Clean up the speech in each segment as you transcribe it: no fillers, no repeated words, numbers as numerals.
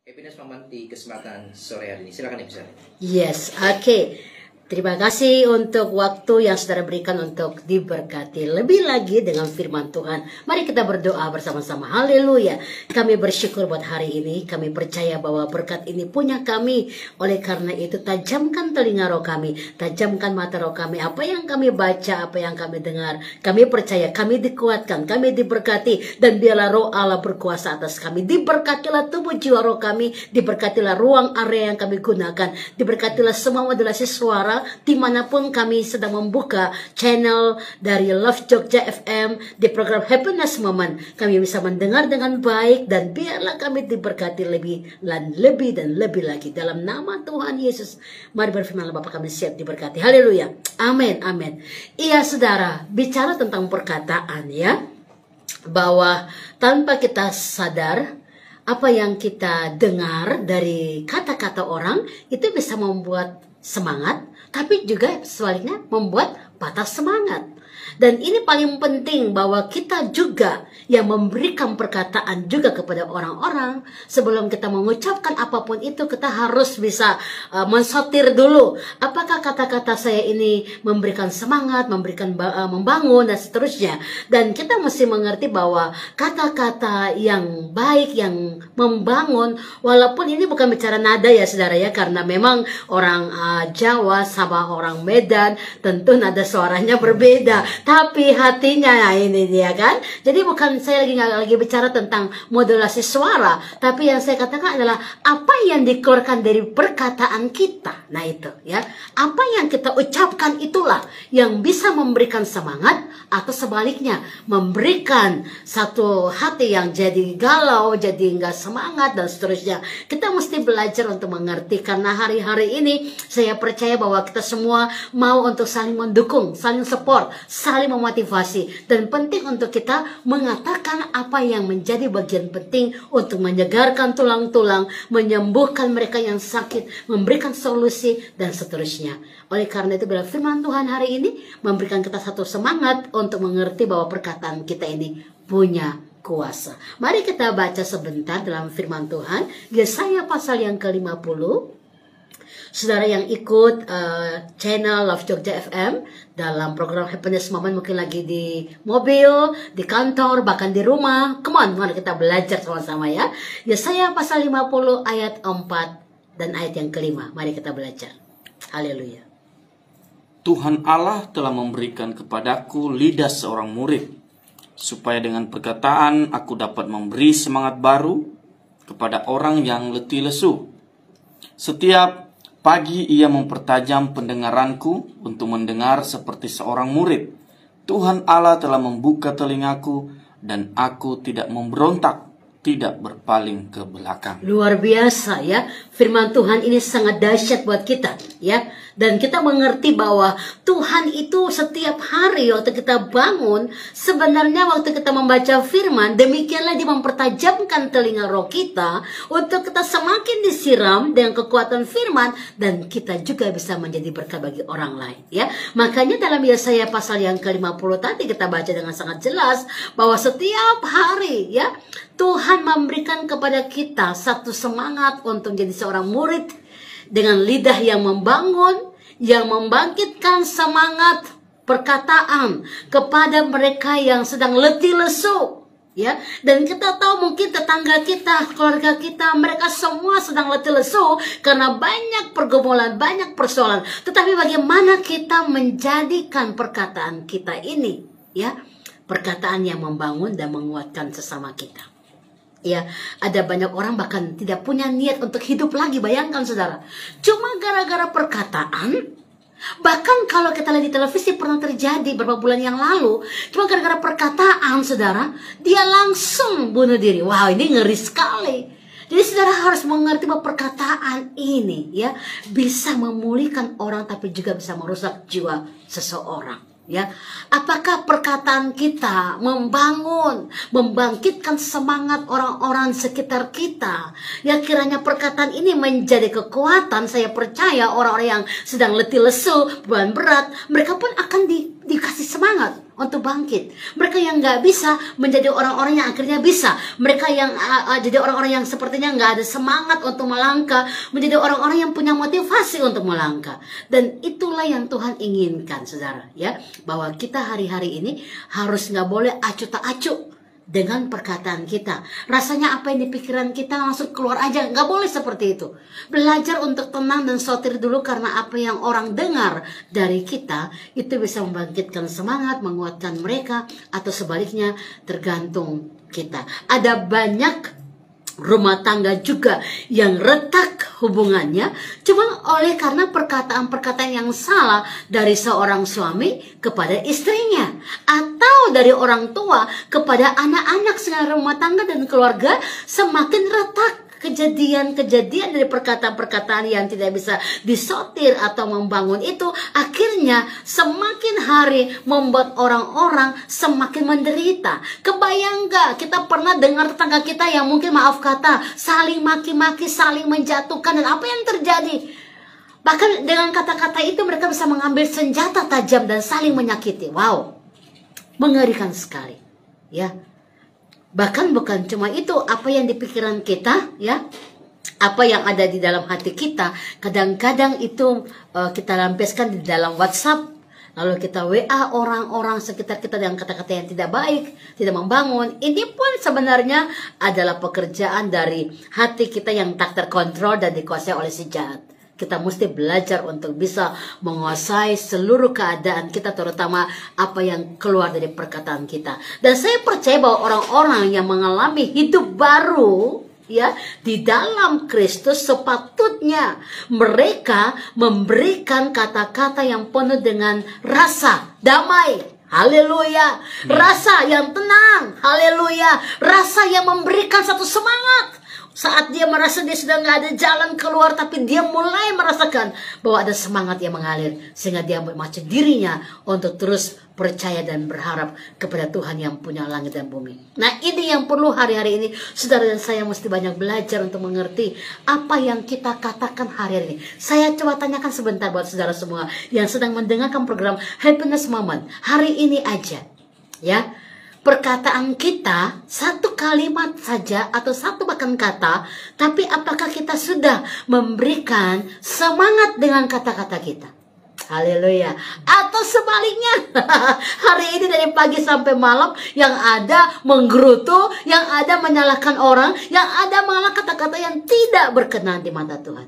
Happiness Moment di kesempatan sore hari ini. Silakan Ibu Sari. Yes, oke. Terima kasih untuk waktu yang saudara berikan untuk diberkati lebih lagi dengan firman Tuhan. Mari kita berdoa bersama-sama. Haleluya. Kami bersyukur buat hari ini. Kami percaya bahwa berkat ini punya kami. Oleh karena itu tajamkan telinga roh kami. Tajamkan mata roh kami. Apa yang kami baca, apa yang kami dengar. Kami percaya, kami dikuatkan, kami diberkati. Dan biarlah roh Allah berkuasa atas kami. Diberkatilah tubuh jiwa roh kami. Diberkatilah ruang area yang kami gunakan. Diberkatilah semua modulasi suara dimanapun kami sedang membuka channel dari Love Jogja FM di program Happiness Moment. Kami bisa mendengar dengan baik dan biarlah kami diberkati lebih dan lebih lagi dalam nama Tuhan Yesus. Mari berfirman Bapa, kami siap diberkati. Haleluya. Amin, amin. Iya saudara, bicara tentang perkataan ya, bahwa tanpa kita sadar apa yang kita dengar dari kata-kata orang itu bisa membuat semangat, tapi juga sebaliknya membuat patah semangat. Dan ini paling penting bahwa kita juga yang memberikan perkataan juga kepada orang-orang. Sebelum kita mengucapkan apapun itu, kita harus bisa mensortir dulu. Apakah kata-kata saya ini memberikan semangat, membangun, dan seterusnya. Dan kita mesti mengerti bahwa kata-kata yang baik, yang membangun, walaupun ini bukan bicara nada ya saudara ya, karena memang orang Jawa sama orang Medan tentu nada suaranya berbeda. Tapi hatinya, nah ini dia kan. Jadi bukan saya lagi bicara tentang modulasi suara, tapi yang saya katakan adalah apa yang dikeluarkan dari perkataan kita. Nah itu ya, apa yang kita ucapkan itulah yang bisa memberikan semangat atau sebaliknya memberikan satu hati yang jadi galau, jadi nggak semangat dan seterusnya. Kita mesti belajar untuk mengerti, karena hari-hari ini saya percaya bahwa kita semua mau untuk saling mendukung, saling support, saling memotivasi, dan penting untuk kita mengatakan apa yang menjadi bagian penting untuk menyegarkan tulang-tulang, menyembuhkan mereka yang sakit, memberikan solusi dan seterusnya. Oleh karena itu bila firman Tuhan hari ini memberikan kita satu semangat untuk mengerti bahwa perkataan kita ini punya kuasa. Mari kita baca sebentar dalam firman Tuhan Yesaya pasal yang ke-50. Saudara yang ikut channel Love Jogja FM dalam program Happiness Moment, mungkin lagi di mobil, di kantor, bahkan di rumah. Come on, mari kita belajar sama-sama ya. Yesaya pasal 50 ayat 4 dan ayat yang ke-5. Mari kita belajar. Haleluya. Tuhan Allah telah memberikan kepadaku lidah seorang murid, supaya dengan perkataan aku dapat memberi semangat baru kepada orang yang letih lesu. Setiap pagi ia mempertajam pendengaranku untuk mendengar seperti seorang murid. Tuhan Allah telah membuka telingaku dan aku tidak memberontak, tidak berpaling ke belakang. Luar biasa ya, firman Tuhan ini sangat dahsyat buat kita ya. Dan kita mengerti bahwa Tuhan itu setiap hari waktu kita bangun, sebenarnya waktu kita membaca firman, demikianlah dia mempertajamkan telinga roh kita untuk kita semakin disiram dengan kekuatan firman, dan kita juga bisa menjadi berkat bagi orang lain ya. Makanya dalam Yesaya pasal yang ke-50 tadi kita baca dengan sangat jelas bahwa setiap hari ya Tuhan memberikan kepada kita satu semangat untuk menjadi seorang murid dengan lidah yang membangun, yang membangkitkan semangat perkataan kepada mereka yang sedang letih lesu ya. Dan kita tahu mungkin tetangga kita, keluarga kita, mereka semua sedang letih lesu karena banyak pergumulan, banyak persoalan. Tetapi bagaimana kita menjadikan perkataan kita ini ya, perkataan yang membangun dan menguatkan sesama kita. Ya, ada banyak orang bahkan tidak punya niat untuk hidup lagi. Bayangkan saudara, cuma gara-gara perkataan. Bahkan kalau kita lihat di televisi pernah terjadi beberapa bulan yang lalu, cuma gara-gara perkataan saudara, dia langsung bunuh diri. Wow, ini ngeri sekali. Jadi saudara harus mengerti bahwa perkataan ini ya bisa memulihkan orang, tapi juga bisa merusak jiwa seseorang. Ya, apakah perkataan kita membangun, membangkitkan semangat orang-orang sekitar kita? Ya, kiranya perkataan ini menjadi kekuatan. Saya percaya orang-orang yang sedang letih lesu, beban berat, mereka pun akan dikasih semangat untuk bangkit. Mereka yang nggak bisa menjadi orang-orang yang akhirnya bisa. Mereka yang jadi orang-orang yang sepertinya nggak ada semangat untuk melangkah, menjadi orang-orang yang punya motivasi untuk melangkah. Dan itulah yang Tuhan inginkan, saudara, ya, bahwa kita hari-hari ini harus nggak boleh acuh tak acuh dengan perkataan kita. Rasanya apa yang di pikiran kita langsung keluar aja. Nggak boleh seperti itu. Belajar untuk tenang dan sortir dulu, karena apa yang orang dengar dari kita itu bisa membangkitkan semangat, menguatkan mereka, atau sebaliknya, tergantung kita. Ada banyak rumah tangga juga yang retak hubungannya cuma oleh karena perkataan-perkataan yang salah dari seorang suami kepada istrinya, atau dari orang tua kepada anak-anak, sehingga rumah tangga dan keluarga semakin retak. Kejadian-kejadian dari perkataan-perkataan yang tidak bisa disortir atau membangun itu akhirnya semakin hari membuat orang-orang semakin menderita. Kebayang gak, kita pernah dengar tetangga kita yang mungkin, maaf kata, saling maki-maki, saling menjatuhkan, dan apa yang terjadi? Bahkan dengan kata-kata itu mereka bisa mengambil senjata tajam dan saling menyakiti. Wow, mengerikan sekali, ya. Bahkan bukan cuma itu, apa yang di pikiran kita, ya, apa yang ada di dalam hati kita, kadang-kadang itu kita lampiaskan di dalam WhatsApp, lalu kita WA orang-orang sekitar kita dengan kata-kata yang tidak baik, tidak membangun. Ini pun sebenarnya adalah pekerjaan dari hati kita yang tak terkontrol dan dikuasai oleh si jahat. Kita mesti belajar untuk bisa menguasai seluruh keadaan kita, terutama apa yang keluar dari perkataan kita. Dan saya percaya bahwa orang-orang yang mengalami hidup baru, ya, di dalam Kristus, sepatutnya mereka memberikan kata-kata yang penuh dengan rasa damai. Haleluya. Rasa yang tenang. Haleluya. Rasa yang memberikan satu semangat. Saat dia merasa dia sudah nggak ada jalan keluar, tapi dia mulai merasakan bahwa ada semangat yang mengalir, sehingga dia memacu dirinya untuk terus percaya dan berharap kepada Tuhan yang punya langit dan bumi. Nah, ini yang perlu hari-hari ini saudara dan saya mesti banyak belajar untuk mengerti apa yang kita katakan hari-hari ini. Saya coba tanyakan sebentar buat saudara semua yang sedang mendengarkan program Happiness Moment hari ini aja, ya. Perkataan kita satu kalimat saja atau satu bahkan kata, tapi apakah kita sudah memberikan semangat dengan kata-kata kita? Haleluya. Atau sebaliknya, hari ini dari pagi sampai malam yang ada menggerutu, yang ada menyalahkan orang, yang ada malah kata-kata yang tidak berkenan di mata Tuhan.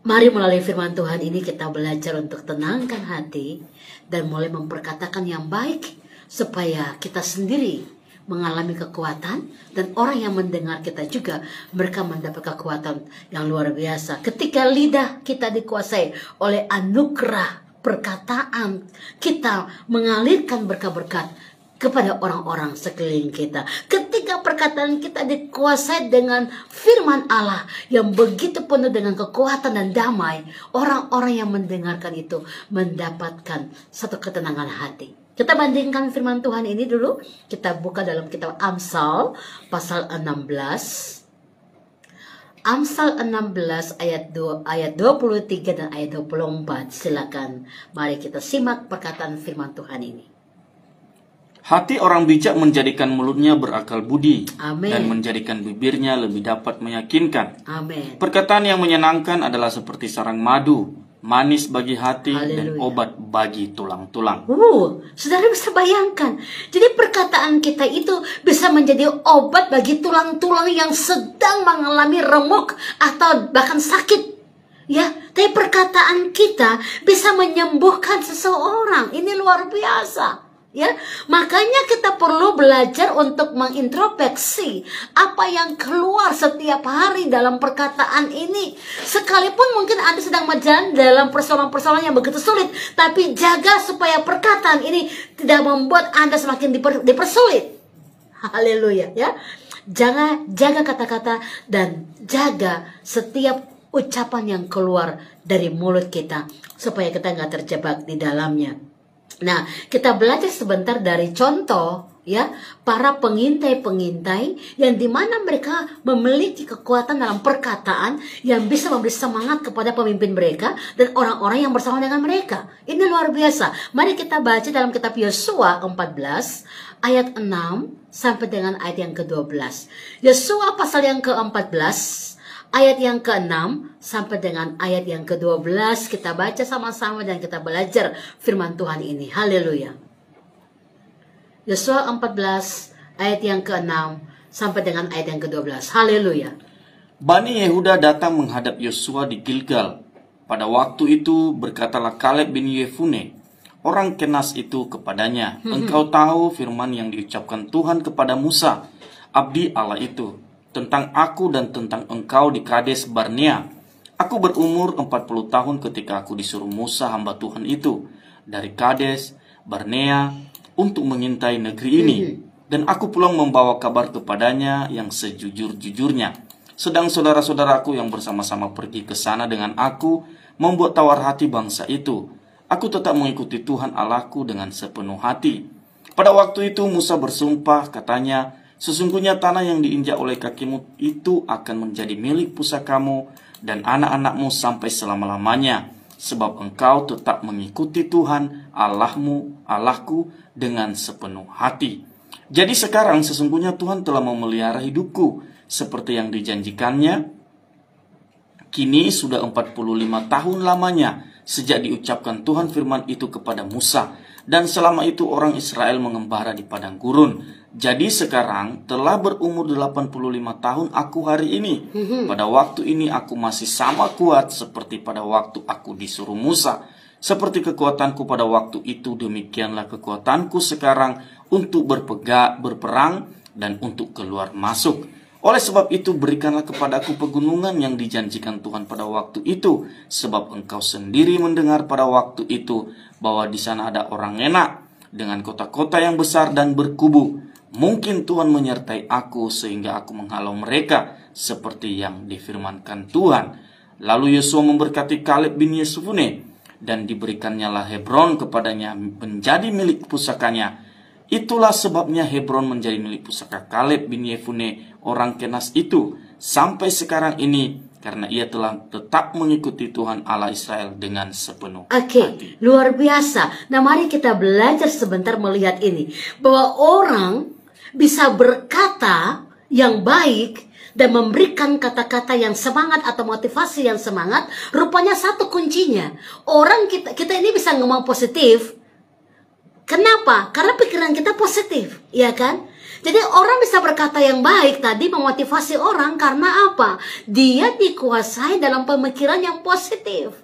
Mari melalui firman Tuhan ini kita belajar untuk tenangkan hati dan mulai memperkatakan yang baik, supaya kita sendiri mengalami kekuatan dan orang yang mendengar kita juga mereka mendapat kekuatan yang luar biasa. Ketika lidah kita dikuasai oleh anugerah perkataan, kita mengalirkan berkat-berkat kepada orang-orang sekeliling kita. Ketika perkataan kita dikuasai dengan firman Allah yang begitu penuh dengan kekuatan dan damai, orang-orang yang mendengarkan itu mendapatkan satu ketenangan hati. Kita bandingkan firman Tuhan ini dulu. Kita buka dalam kitab Amsal pasal 16. Amsal 16 ayat 23 dan ayat 24. Silakan. Mari kita simak perkataan firman Tuhan ini. Hati orang bijak menjadikan mulutnya berakal budi. Amin. Dan menjadikan bibirnya lebih dapat meyakinkan. Amin. Perkataan yang menyenangkan adalah seperti sarang madu, manis bagi hati. Haleluya. Dan obat bagi tulang-tulang. Saudara bisa bayangkan. Jadi perkataan kita itu bisa menjadi obat bagi tulang-tulang yang sedang mengalami remuk atau bahkan sakit. Ya, tapi perkataan kita bisa menyembuhkan seseorang. Ini luar biasa. Ya, makanya kita perlu belajar untuk mengintrospeksi apa yang keluar setiap hari dalam perkataan ini. Sekalipun mungkin Anda sedang berjalan dalam persoalan-persoalan yang begitu sulit, tapi jaga supaya perkataan ini tidak membuat Anda semakin dipersulit. Haleluya, ya. Jaga kata-kata dan jaga setiap ucapan yang keluar dari mulut kita supaya kita nggak terjebak di dalamnya. Nah, kita belajar sebentar dari contoh ya, para pengintai-pengintai yang dimana mereka memiliki kekuatan dalam perkataan yang bisa memberi semangat kepada pemimpin mereka dan orang-orang yang bersama dengan mereka. Ini luar biasa. Mari kita baca dalam kitab Yosua 14 ayat 6 sampai dengan ayat yang ke-12. Yosua pasal yang ke-14 ayat yang ke-6 sampai dengan ayat yang ke-12. Kita baca sama-sama dan kita belajar firman Tuhan ini. Haleluya. Yosua 14 ayat yang ke-6 sampai dengan ayat yang ke-12. Haleluya. Bani Yehuda datang menghadap Yosua di Gilgal. Pada waktu itu berkatalah Kaleb bin Yefune, orang Kenas itu kepadanya, engkau tahu firman yang diucapkan Tuhan kepada Musa, abdi Allah itu, tentang aku dan tentang engkau di Kades Barnea. Aku berumur 40 tahun ketika aku disuruh Musa hamba Tuhan itu dari Kades Barnea untuk mengintai negeri ini. Dan aku pulang membawa kabar kepadanya yang sejujur-jujurnya. Sedang saudara-saudaraku yang bersama-sama pergi ke sana dengan aku membuat tawar hati bangsa itu. Aku tetap mengikuti Tuhan Allahku dengan sepenuh hati. Pada waktu itu Musa bersumpah, katanya, sesungguhnya tanah yang diinjak oleh kakimu itu akan menjadi milik pusakamu dan anak-anakmu sampai selama-lamanya. Sebab engkau tetap mengikuti Tuhan Allahku dengan sepenuh hati. Jadi sekarang sesungguhnya Tuhan telah memelihara hidupku seperti yang dijanjikannya. Kini sudah 45 tahun lamanya sejak diucapkan Tuhan firman itu kepada Musa. Dan selama itu orang Israel mengembara di padang gurun. Jadi sekarang telah berumur 85 tahun aku hari ini. Pada waktu ini aku masih sama kuat seperti pada waktu aku disuruh Musa. Seperti kekuatanku pada waktu itu, demikianlah kekuatanku sekarang untuk berperang dan untuk keluar masuk. Oleh sebab itu berikanlah kepadaku pegunungan yang dijanjikan Tuhan pada waktu itu. Sebab engkau sendiri mendengar pada waktu itu bahwa di sana ada orang enak dengan kota-kota yang besar dan berkubu. Mungkin Tuhan menyertai aku sehingga aku menghalau mereka seperti yang difirmankan Tuhan. Lalu Yosua memberkati Kaleb bin Yefune dan diberikannya lah Hebron kepadanya menjadi milik pusakanya. Itulah sebabnya Hebron menjadi milik pusaka Kaleb bin Yefune orang Kenas itu sampai sekarang ini, karena ia telah tetap mengikuti Tuhan Allah Israel dengan sepenuh hati. Luar biasa. Nah, mari kita belajar sebentar melihat ini, bahwa orang bisa berkata yang baik dan memberikan kata-kata yang semangat atau motivasi yang semangat. Rupanya satu kuncinya, orang kita ini bisa ngomong positif. Kenapa? Karena pikiran kita positif, ya kan? Jadi orang bisa berkata yang baik tadi, memotivasi orang karena apa? Dia dikuasai dalam pemikiran yang positif.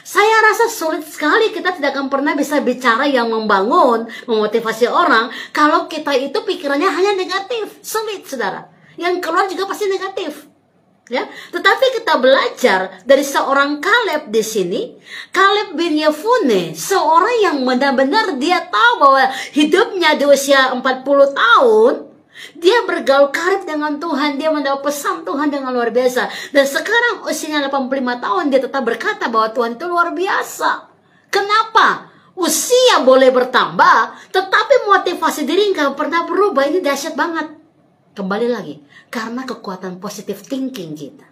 Saya rasa sulit sekali kita tidak akan pernah bisa bicara yang membangun, memotivasi orang kalau kita itu pikirannya hanya negatif. Sulit, saudara. Yang keluar juga pasti negatif. Ya, tetapi kita belajar dari seorang Kaleb di sini, Kaleb bin Yefune, seorang yang benar-benar dia tahu bahwa hidupnya di usia 40 tahun, dia bergaul karib dengan Tuhan, dia mendapat pesan Tuhan dengan luar biasa. Dan sekarang usianya 85 tahun, dia tetap berkata bahwa Tuhan itu luar biasa. Kenapa? Usia boleh bertambah, tetapi motivasi diri nggak pernah berubah. Ini dahsyat banget. Kembali lagi, karena kekuatan positive thinking kita.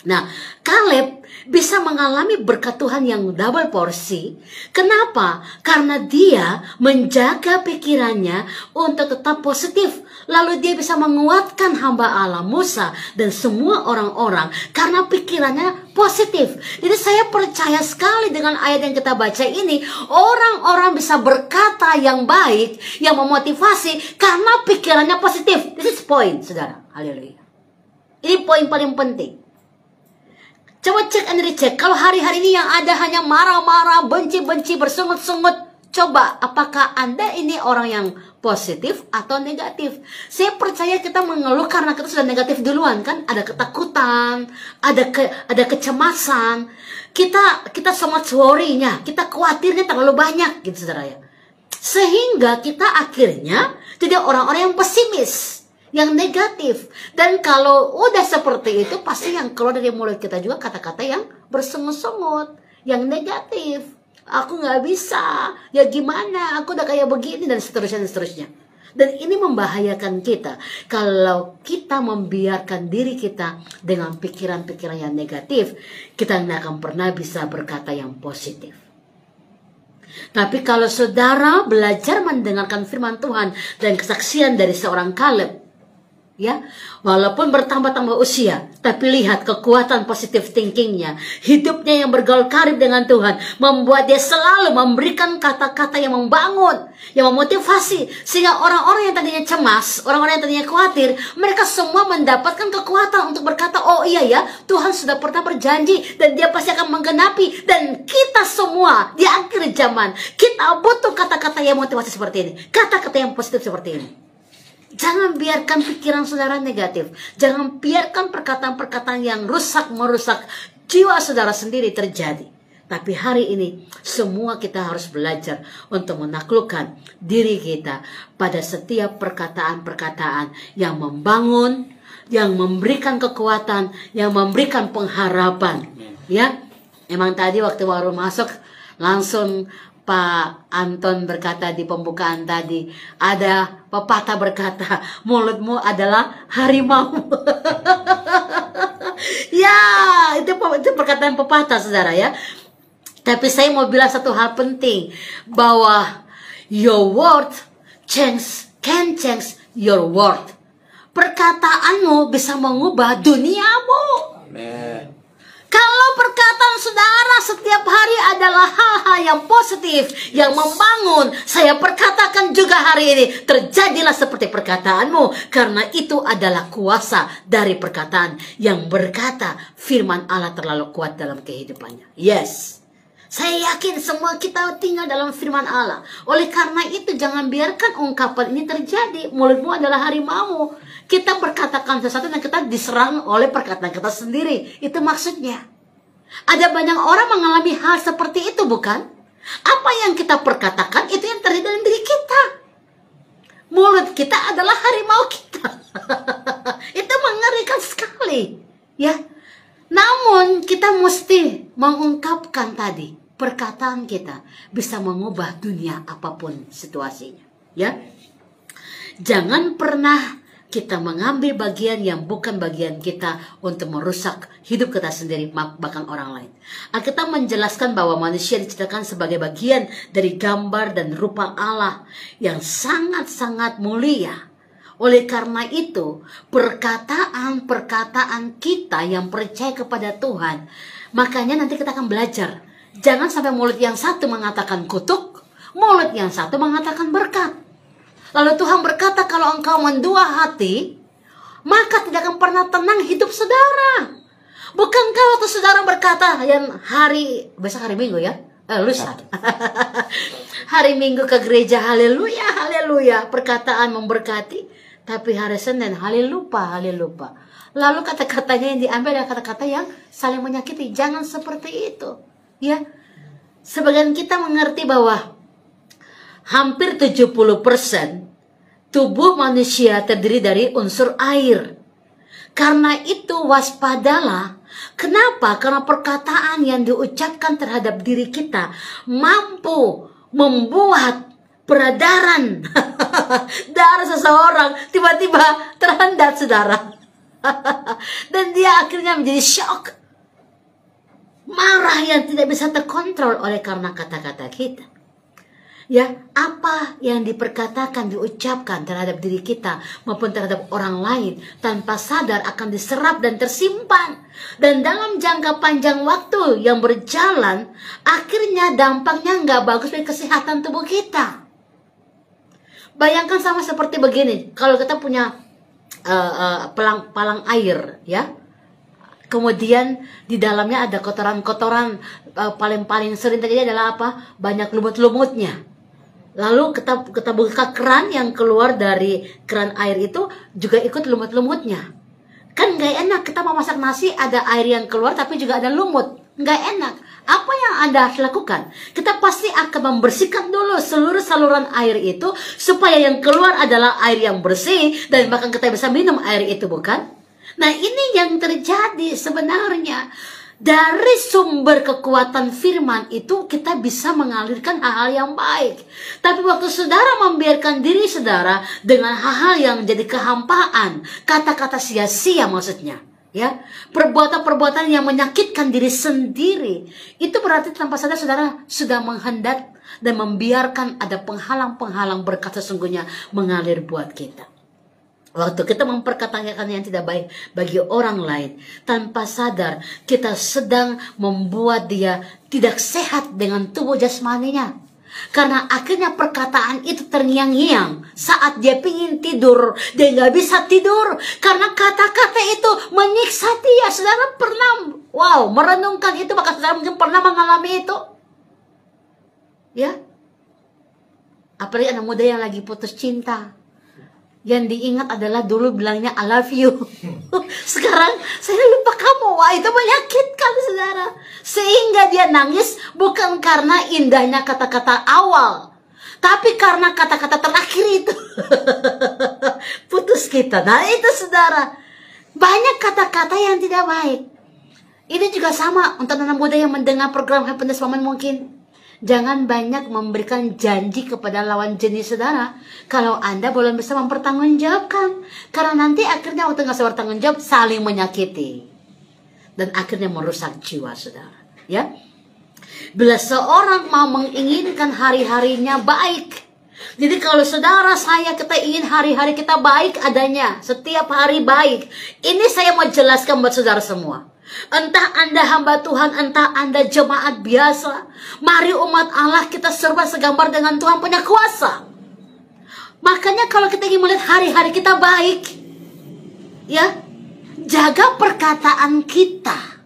Nah, Kaleb bisa mengalami berkat Tuhan yang double porsi. Kenapa? Karena dia menjaga pikirannya untuk tetap positif. Lalu dia bisa menguatkan hamba Allah Musa dan semua orang-orang karena pikirannya positif. Jadi saya percaya sekali dengan ayat yang kita baca ini, orang-orang bisa berkata yang baik, yang memotivasi karena pikirannya positif. This is point, saudara. Haleluya. Ini poin paling penting. Coba cek and recheck. Kalau hari-hari ini yang ada hanya marah-marah, benci-benci, bersungut-sungut, coba apakah Anda ini orang yang positif atau negatif? Saya percaya kita mengeluh karena kita sudah negatif duluan, kan? Ada ketakutan, ada kecemasan. Kita somot worry-nya, kita khawatirnya terlalu banyak, gitu saudara ya. Sehingga kita akhirnya jadi orang-orang yang pesimis, yang negatif. Dan kalau udah seperti itu, pasti yang keluar dari mulut kita juga kata-kata yang bersungut-sungut, yang negatif. Aku nggak bisa, ya gimana, aku udah kayak begini, dan seterusnya. Dan ini membahayakan kita kalau kita membiarkan diri kita dengan pikiran-pikiran yang negatif, kita tidak akan pernah bisa berkata yang positif. Tapi kalau saudara belajar mendengarkan firman Tuhan dan kesaksian dari seorang Kaleb, ya, walaupun bertambah-tambah usia, tapi lihat kekuatan positif thinkingnya, hidupnya yang bergaul karib dengan Tuhan, membuat dia selalu memberikan kata-kata yang membangun, yang memotivasi, sehingga orang-orang yang tadinya cemas, orang-orang yang tadinya khawatir, mereka semua mendapatkan kekuatan untuk berkata, oh iya ya, Tuhan sudah pernah berjanji, dan dia pasti akan menggenapi, dan kita semua di akhir zaman, kita butuh kata-kata yang motivasi seperti ini, kata-kata yang positif seperti ini. Jangan biarkan pikiran saudara negatif. Jangan biarkan perkataan-perkataan yang merusak jiwa saudara sendiri terjadi. Tapi hari ini semua kita harus belajar untuk menaklukkan diri kita pada setiap perkataan-perkataan yang membangun, yang memberikan kekuatan, yang memberikan pengharapan. Ya, emang tadi waktu baru masuk langsung Pak Anton berkata di pembukaan tadi, ada pepatah berkata, mulutmu adalah harimau. Ya, itu perkataan pepatah saudara ya. Tapi saya mau bilang satu hal penting, bahwa your word can change your world. Perkataanmu bisa mengubah duniamu. Amen. Kalau perkataan saudara setiap hari adalah hal-hal yang positif, yang membangun, saya perkatakan juga hari ini, terjadilah seperti perkataanmu. Karena itu adalah kuasa dari perkataan yang berkata firman Allah terlalu kuat dalam kehidupannya. Yes, saya yakin semua kita tinggal dalam firman Allah. Oleh karena itu jangan biarkan ungkapan ini terjadi. Mulutmu adalah harimau. Kita berkatakan sesuatu dan kita diserang oleh perkataan kita sendiri. Itu maksudnya. Ada banyak orang mengalami hal seperti itu, bukan? Apa yang kita perkatakan itu yang terjadi dalam diri kita. Mulut kita adalah harimau kita. Itu mengerikan sekali, ya. Namun kita mesti mengungkapkan tadi, perkataan kita bisa mengubah dunia apapun situasinya, ya. Jangan pernah kita mengambil bagian yang bukan bagian kita untuk merusak hidup kita sendiri, bahkan orang lain. Alkitab menjelaskan bahwa manusia diciptakan sebagai bagian dari gambar dan rupa Allah yang sangat-sangat mulia. Oleh karena itu, perkataan-perkataan kita yang percaya kepada Tuhan, makanya nanti kita akan belajar. Jangan sampai mulut yang satu mengatakan kutuk, mulut yang satu mengatakan berkat. Lalu Tuhan berkata, kalau engkau mendua hati, maka tidak akan pernah tenang hidup saudara. Bukankah waktu saudara berkata, yang besok hari Minggu ya? Lusa. Hari Minggu ke gereja, haleluya, haleluya. Perkataan memberkati. Tapi hari Senin, haleluya, haleluya. Lalu kata-katanya yang diambil adalah kata-kata yang saling menyakiti. Jangan seperti itu. Ya, sebagian kita mengerti bahwa hampir 70% tubuh manusia terdiri dari unsur air. Karena itu waspadalah. Kenapa? Karena perkataan yang diucapkan terhadap diri kita mampu membuat peredaran darah seseorang tiba-tiba terhendak, saudara. Dan dia akhirnya menjadi shock. Marah yang tidak bisa terkontrol oleh karena kata-kata kita. Ya, apa yang diperkatakan, diucapkan terhadap diri kita maupun terhadap orang lain tanpa sadar akan diserap dan tersimpan. Dan dalam jangka panjang waktu yang berjalan, akhirnya dampaknya nggak bagus bagi kesehatan tubuh kita. Bayangkan sama seperti begini, kalau kita punya palang air, ya. Kemudian di dalamnya ada kotoran-kotoran, paling sering terjadi adalah apa? Banyak lumut-lumutnya. Lalu kita buka keran, yang keluar dari keran air itu juga ikut lumut-lumutnya. Kan gak enak, kita mau masak nasi ada air yang keluar tapi juga ada lumut. Gak enak. Apa yang Anda harus lakukan? Kita pasti akan membersihkan dulu seluruh saluran air itu supaya yang keluar adalah air yang bersih dan bahkan kita bisa minum air itu, bukan? Nah, ini yang terjadi sebenarnya. Dari sumber kekuatan firman itu kita bisa mengalirkan hal-hal yang baik. Tapi waktu saudara membiarkan diri saudara dengan hal-hal yang jadi kehampaan, kata-kata sia-sia maksudnya, ya, perbuatan-perbuatan yang menyakitkan diri sendiri, itu berarti tanpa sadar saudara sudah menghendak dan membiarkan ada penghalang-penghalang berkat sesungguhnya mengalir buat kita. Waktu kita memperkatakan yang tidak baik bagi orang lain, tanpa sadar kita sedang membuat dia tidak sehat dengan tubuh jasmaninya. Karena akhirnya perkataan itu terngiang-ngiang saat dia pingin tidur, dia nggak bisa tidur karena kata-kata itu menyiksa dia. Saudara pernah merenungkan itu, maka saudara mungkin pernah mengalami itu, ya. Apalagi anak muda yang lagi putus cinta, yang diingat adalah dulu bilangnya I love you. Sekarang saya lupa kamu. Wah, itu menyakitkan saudara. Sehingga dia nangis bukan karena indahnya kata-kata awal, tapi karena kata-kata terakhir itu. Putus kita. Nah itu saudara, banyak kata-kata yang tidak baik. Ini juga sama untuk anak muda yang mendengar program Happiness Moment mungkin. Jangan banyak memberikan janji kepada lawan jenis saudara kalau Anda belum bisa mempertanggungjawabkan. Karena nanti akhirnya waktu nggak bisa bertanggung jawab, saling menyakiti. Dan akhirnya merusak jiwa saudara. Ya, bila seorang mau menginginkan hari-harinya baik. Jadi kalau saudara kita ingin hari-hari kita baik adanya. Setiap hari baik. Ini saya mau jelaskan buat saudara semua. Entah Anda hamba Tuhan, entah Anda jemaat biasa, mari umat Allah kita serba segambar dengan Tuhan punya kuasa. Makanya kalau kita ingin melihat hari-hari kita baik, ya, jaga perkataan kita.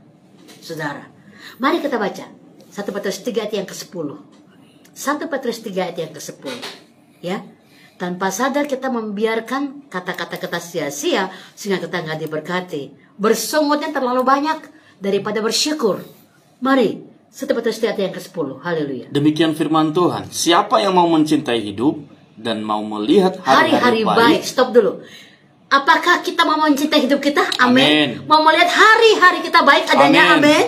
Saudara, mari kita baca 1 Petrus 3 ayat yang ke-10. 1 Petrus 3 ayat yang ke-10. Ya, tanpa sadar kita membiarkan kata-kata kita sia-sia sehingga kita nggak diberkati. Bersungutnya terlalu banyak daripada bersyukur. Mari, 1 Petrus 3 ayat yang ke-10. Haleluya. Demikian firman Tuhan. Siapa yang mau mencintai hidup dan mau melihat hari-hari baik. Stop dulu. Apakah kita mau mencintai hidup kita? Amin. Mau melihat hari-hari kita baik adanya? Amin.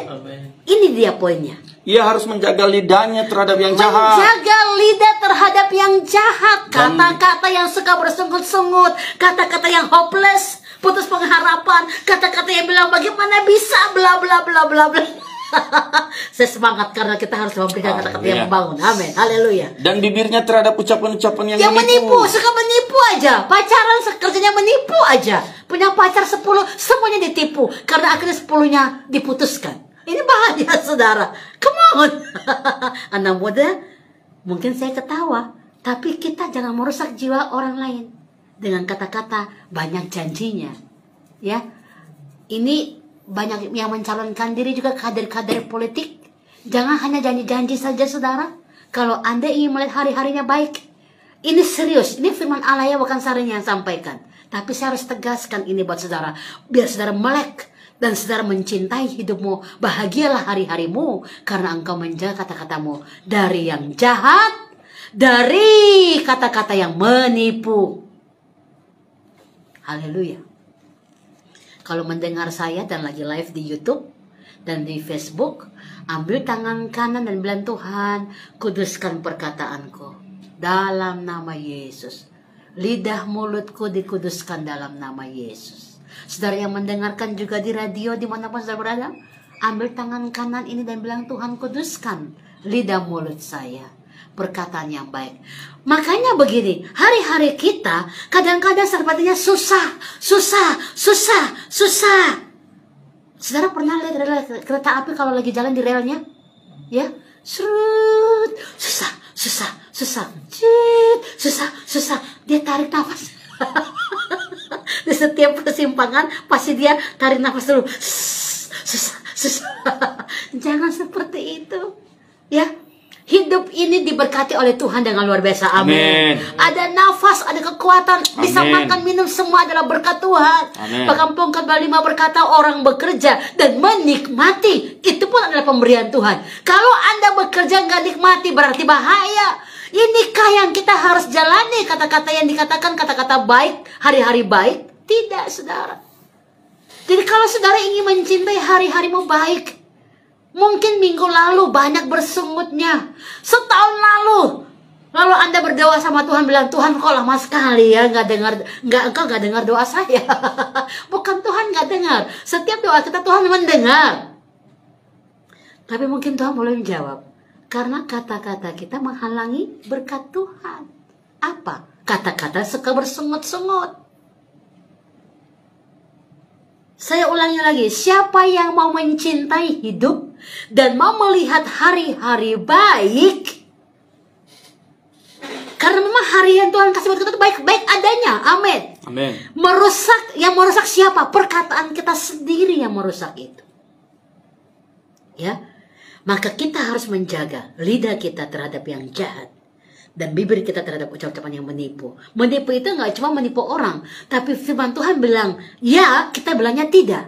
Ini dia poinnya. Ia harus menjaga lidahnya terhadap yang jahat. Menjaga lidah terhadap yang jahat. Kata-kata yang suka bersungut-sungut. Kata-kata yang hopeless, putus pengharapan. Kata-kata yang bilang bagaimana bisa bla bla bla bla bla. Saya semangat karena kita harus memberikan kata-kata yang membangun. Amin. Haleluya. Dan bibirnya terhadap ucapan-ucapan yang menipu. Suka menipu aja. Pacaran kerjanya menipu aja. Punya pacar 10, semuanya ditipu. Karena akhirnya 10-nya diputuskan. Ini bahaya saudara. Come on. Anak muda, mungkin saya ketawa, tapi kita jangan merusak jiwa orang lain dengan kata-kata banyak janjinya. Ya, ini banyak yang mencalonkan diri juga kader-kader politik. Jangan hanya janji-janji saja saudara. Kalau Anda ingin melihat hari-harinya baik, ini serius. Ini firman Allah ya, bukan Sarah yang sampaikan. Tapi saya harus tegaskan ini buat saudara, biar saudara melek dan saudara mencintai hidupmu. Bahagialah hari-harimu karena engkau menjaga kata-katamu dari yang jahat, dari kata-kata yang menipu. Haleluya. Kalau mendengar saya dan lagi live di YouTube dan di Facebook, ambil tangan kanan dan bilang, Tuhan, kuduskan perkataanku dalam nama Yesus. Lidah mulutku dikuduskan dalam nama Yesus. Saudara yang mendengarkan juga di radio dimanapun saudara berada, ambil tangan kanan ini dan bilang, Tuhan kuduskan lidah mulut saya, perkataan yang baik. Makanya begini, hari-hari kita kadang-kadang sepertinya susah. Saudara pernah lihat rel kereta api kalau lagi jalan di relnya? Ya, serut, susah, dia tarik nafas. Di setiap persimpangan pasti dia tarik nafas dulu. Susah. Jangan seperti itu. Ya, hidup ini diberkati oleh Tuhan dengan luar biasa. Amin. Ada nafas, ada kekuatan, bisa makan, minum, semua adalah berkat Tuhan. Amin. Bahkan Pengkhotbah 5 berkata orang bekerja dan menikmati, itu pun adalah pemberian Tuhan. Kalau Anda bekerja nggak nikmati berarti bahaya. Inikah yang kita harus jalani, kata-kata yang dikatakan kata-kata baik, hari-hari baik? Tidak, saudara. Jadi kalau saudara ingin mencintai hari-harimu baik, Mungkin minggu lalu banyak bersungutnya. Setahun lalu Anda berdoa sama Tuhan, bilang, Tuhan kok lama sekali ya engkau nggak dengar doa saya. Bukan Tuhan nggak dengar. Setiap doa kita Tuhan mendengar. Tapi mungkin Tuhan boleh menjawab, karena kata-kata kita menghalangi berkat Tuhan. Apa? Kata-kata suka bersungut-sungut. Saya ulangi lagi, siapa yang mau mencintai hidup dan mau melihat hari-hari baik, karena memang hari yang Tuhan kasih buat kita itu baik-baik adanya. Amin. Amin. Yang merusak siapa? Perkataan kita sendiri yang merusak itu. Ya. Maka kita harus menjaga lidah kita terhadap yang jahat dan bibir kita terhadap ucapan-ucapan yang menipu. Menipu itu nggak cuma menipu orang, tapi firman Tuhan bilang ya, kita bilangnya tidak.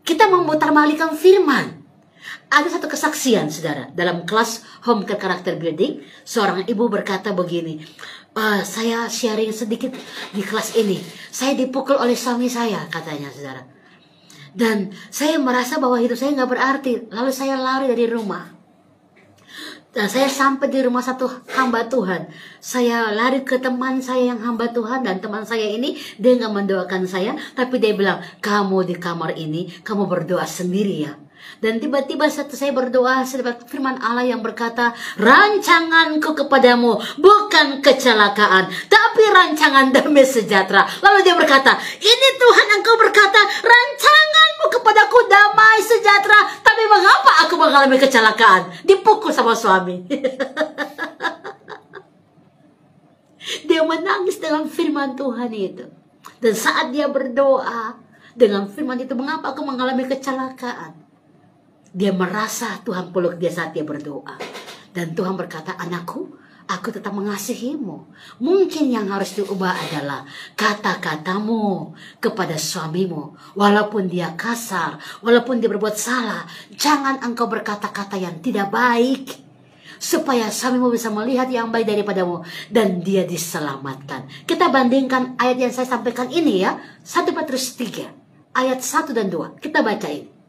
Kita memutarbalikkan firman. Ada satu kesaksian, saudara, dalam kelas home care character building, seorang ibu berkata begini, saya sharing sedikit di kelas ini. Saya dipukul oleh suami saya, katanya, saudara. Dan saya merasa bahwa hidup saya nggak berarti. Lalu saya lari dari rumah. Dan saya sampai di rumah satu hamba Tuhan. Saya lari ke teman saya yang hamba Tuhan. Dan teman saya ini, dia nggak mendoakan saya. Tapi dia bilang, kamu di kamar ini, kamu berdoa sendiri ya. Dan tiba-tiba saat saya berdoa, saya dapat firman Allah yang berkata, rancanganku kepadamu bukan kecelakaan, tapi rancangan damai sejahtera. Lalu dia berkata, ini Tuhan engkau berkata, rancanganmu kepadaku damai sejahtera, tapi mengapa aku mengalami kecelakaan? Dipukul sama suami. Dia menangis dengan firman Tuhan itu. Dan saat dia berdoa dengan firman itu, mengapa aku mengalami kecelakaan? Dia merasa Tuhan peluk dia saat dia berdoa. Dan Tuhan berkata, anakku, aku tetap mengasihimu. Mungkin yang harus diubah adalah kata-katamu kepada suamimu. Walaupun dia kasar, walaupun dia berbuat salah, jangan engkau berkata-kata yang tidak baik. Supaya suamimu bisa melihat yang baik daripadamu. Dan dia diselamatkan. Kita bandingkan ayat yang saya sampaikan ini ya. 1 Petrus 3, ayat 1 dan 2. Kita baca ini.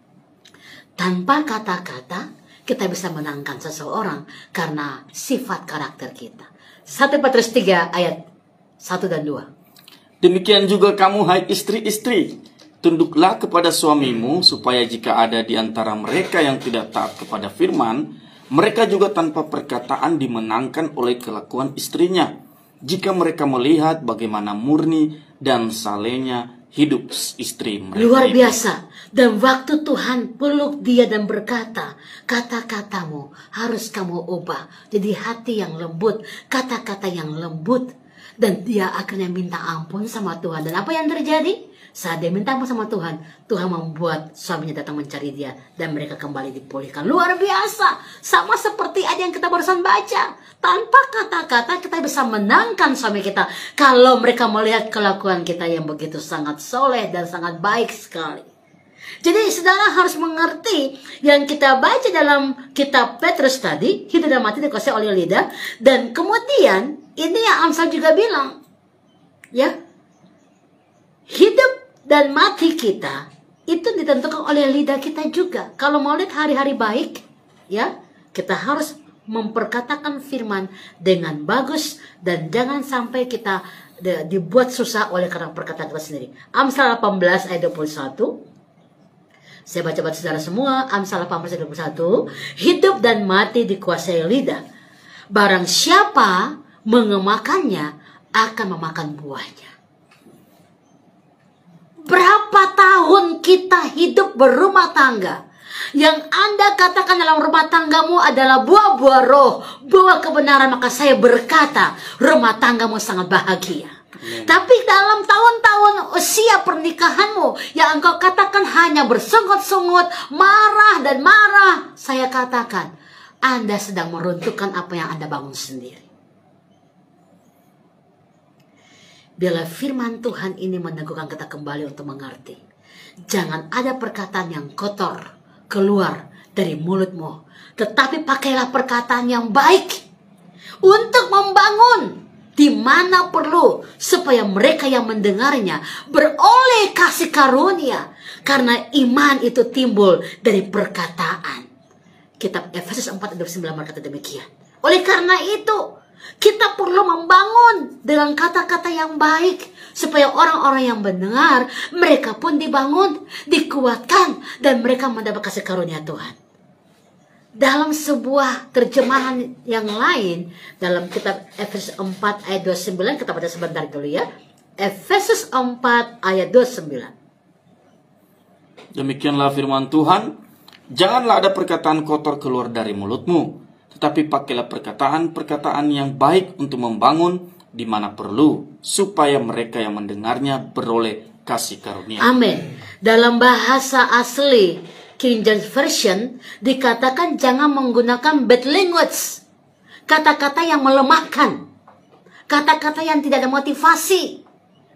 Tanpa kata-kata, kita bisa menangkan seseorang karena sifat karakter kita. 1 Petrus 3 ayat 1 dan 2. Demikian juga kamu, hai istri-istri, tunduklah kepada suamimu, supaya jika ada di antara mereka yang tidak taat kepada firman, mereka juga tanpa perkataan dimenangkan oleh kelakuan istrinya, jika mereka melihat bagaimana murni dan salehnya hidup istri mereka. Luar biasa. Dan waktu Tuhan peluk dia dan berkata, kata-katamu harus kamu ubah jadi hati yang lembut, kata-kata yang lembut. Dan dia akhirnya minta ampun sama Tuhan. Dan apa yang terjadi? Saat dia minta ampun sama Tuhan, Tuhan membuat suaminya datang mencari dia dan mereka kembali dipulihkan. Luar biasa. Sama seperti ada yang kita barusan baca. Tanpa kata-kata kita bisa menangkan suami kita kalau mereka melihat kelakuan kita yang begitu sangat soleh dan sangat baik sekali. Jadi saudara harus mengerti yang kita baca dalam kitab Petrus tadi, hidup dan mati dikuasai oleh lidah. Dan kemudian ini yang Amsal juga bilang, ya, hidup dan mati kita itu ditentukan oleh lidah kita juga. Kalau mau lihat hari-hari baik, ya, kita harus memperkatakan firman dengan bagus dan jangan sampai kita dibuat susah oleh karena perkataan kita sendiri. Amsal 18 ayat 21. Saya baca buat saudara semua. Amsal 18 ayat 21. Hidup dan mati dikuasai lidah. Barang siapa mengemakannya akan memakan buahnya. Berapa tahun kita hidup berumah tangga, yang Anda katakan dalam rumah tanggamu adalah buah-buah roh, buah kebenaran, maka saya berkata rumah tanggamu sangat bahagia. Tapi dalam tahun-tahun usia pernikahanmu yang engkau katakan hanya bersungut-sungut, marah dan marah, saya katakan Anda sedang meruntuhkan apa yang Anda bangun sendiri. Bila firman Tuhan ini meneguhkan kita kembali untuk mengerti, jangan ada perkataan yang kotor keluar dari mulutmu, tetapi pakailah perkataan yang baik untuk membangun di mana perlu, supaya mereka yang mendengarnya beroleh kasih karunia, karena iman itu timbul dari perkataan. Kitab Efesus 4 ayat 9 berkata demikian. Oleh karena itu, kita perlu membangun dengan kata-kata yang baik, supaya orang-orang yang mendengar, mereka pun dibangun, dikuatkan, dan mereka mendapat kasih karunia Tuhan. Dalam sebuah terjemahan yang lain, dalam kitab Efesus 4 ayat 29, kita baca sebentar dulu ya. Efesus 4 ayat 29. Demikianlah firman Tuhan, janganlah ada perkataan kotor keluar dari mulutmu, tetapi pakailah perkataan-perkataan yang baik untuk membangun di mana perlu, supaya mereka yang mendengarnya beroleh kasih karunia. Amin. Dalam bahasa asli King James Version dikatakan jangan menggunakan bad language, kata-kata yang melemahkan, kata-kata yang tidak ada motivasi.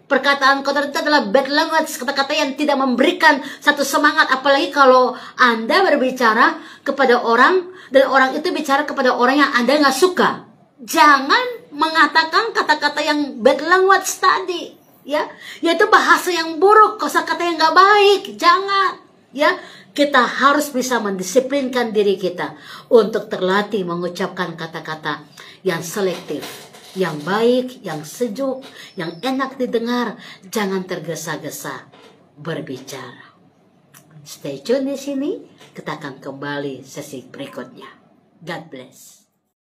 Perkataan kotor itu adalah bad language, kata-kata yang tidak memberikan satu semangat. Apalagi kalau Anda berbicara kepada orang, dan orang itu bicara kepada orang yang Anda nggak suka. Jangan mengatakan kata-kata yang bad language tadi, ya, yaitu bahasa yang buruk, kosakata yang nggak baik. Jangan, ya. Kita harus bisa mendisiplinkan diri kita untuk terlatih mengucapkan kata-kata yang selektif, yang baik, yang sejuk, yang enak didengar. Jangan tergesa-gesa berbicara. Stay tune di sini. Kita akan kembali sesi berikutnya. God bless.